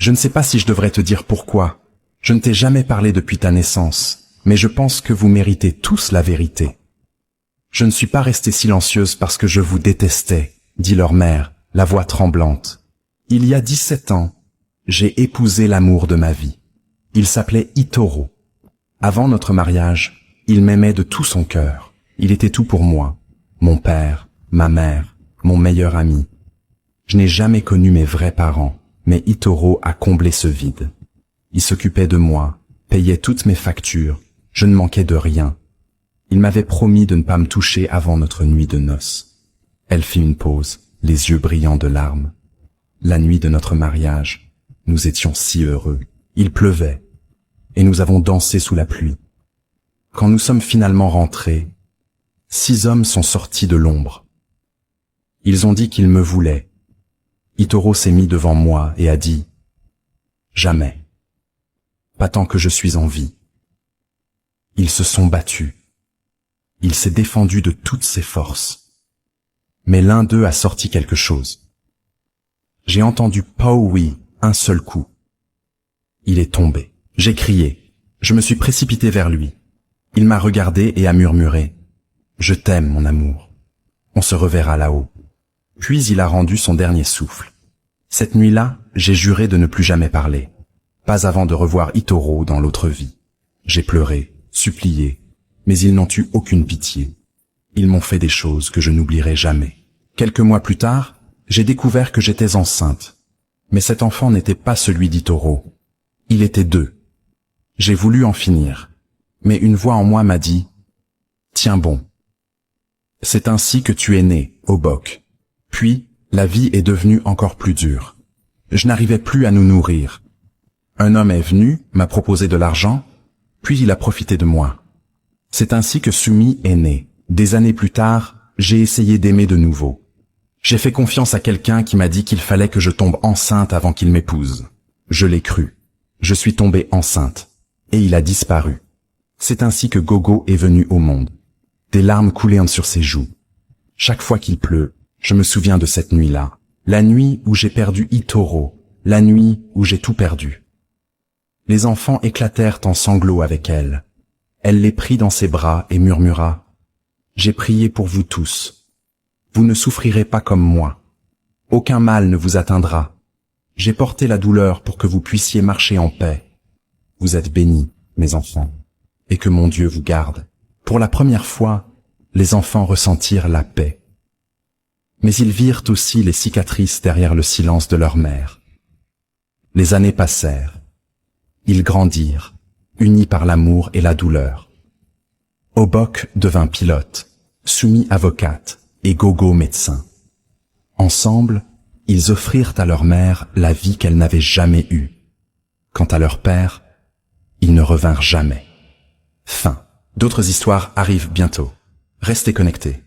Je ne sais pas si je devrais te dire pourquoi. Je ne t'ai jamais parlé depuis ta naissance, mais je pense que vous méritez tous la vérité. Je ne suis pas restée silencieuse parce que je vous détestais, dit leur mère, la voix tremblante. Il y a 17 ans, j'ai épousé l'amour de ma vie. Il s'appelait Itoro. Avant notre mariage, il m'aimait de tout son cœur. Il était tout pour moi. Mon père, ma mère, mon meilleur ami. Je n'ai jamais connu mes vrais parents, mais Itoro a comblé ce vide. Il s'occupait de moi, payait toutes mes factures, je ne manquais de rien. Il m'avait promis de ne pas me toucher avant notre nuit de noces. Elle fit une pause, les yeux brillants de larmes. La nuit de notre mariage, nous étions si heureux. Il pleuvait, et nous avons dansé sous la pluie. Quand nous sommes finalement rentrés, 6 hommes sont sortis de l'ombre. Ils ont dit qu'ils me voulaient. Itoro s'est mis devant moi et a dit « Jamais. Pas tant que je suis en vie. » Ils se sont battus. Il s'est défendu de toutes ses forces. Mais l'un d'eux a sorti quelque chose. J'ai entendu « Paoui » un seul coup. Il est tombé. J'ai crié. Je me suis précipité vers lui. Il m'a regardé et a murmuré « Je t'aime, mon amour. On se reverra là-haut. » Puis il a rendu son dernier souffle. Cette nuit-là, j'ai juré de ne plus jamais parler. Pas avant de revoir Itoro dans l'autre vie. J'ai pleuré, supplié, mais ils n'ont eu aucune pitié. Ils m'ont fait des choses que je n'oublierai jamais. Quelques mois plus tard, j'ai découvert que j'étais enceinte. Mais cet enfant n'était pas celui d'Itoro. Il était 2. J'ai voulu en finir. Mais une voix en moi m'a dit « Tiens bon. C'est ainsi que tu es né, Obok. » Puis, la vie est devenue encore plus dure. Je n'arrivais plus à nous nourrir. Un homme est venu, m'a proposé de l'argent, puis il a profité de moi. C'est ainsi que Sumi est né. Des années plus tard, j'ai essayé d'aimer de nouveau. J'ai fait confiance à quelqu'un qui m'a dit qu'il fallait que je tombe enceinte avant qu'il m'épouse. Je l'ai cru. Je suis tombée enceinte. Et il a disparu. C'est ainsi que Gogo est venu au monde. Des larmes coulaient sur ses joues. Chaque fois qu'il pleut, je me souviens de cette nuit-là. La nuit où j'ai perdu Itoro. La nuit où j'ai tout perdu. Les enfants éclatèrent en sanglots avec elle. Elle les prit dans ses bras et murmura « J'ai prié pour vous tous. Vous ne souffrirez pas comme moi. Aucun mal ne vous atteindra. J'ai porté la douleur pour que vous puissiez marcher en paix. Vous êtes bénis, mes enfants, et que mon Dieu vous garde. » Pour la première fois, les enfants ressentirent la paix. Mais ils virent aussi les cicatrices derrière le silence de leur mère. Les années passèrent. Ils grandirent, unis par l'amour et la douleur. Obok devint pilote, Sumi avocate et Gogo médecin. Ensemble, ils offrirent à leur mère la vie qu'elle n'avait jamais eue. Quant à leur père, ils ne revinrent jamais. Fin. D'autres histoires arrivent bientôt. Restez connectés.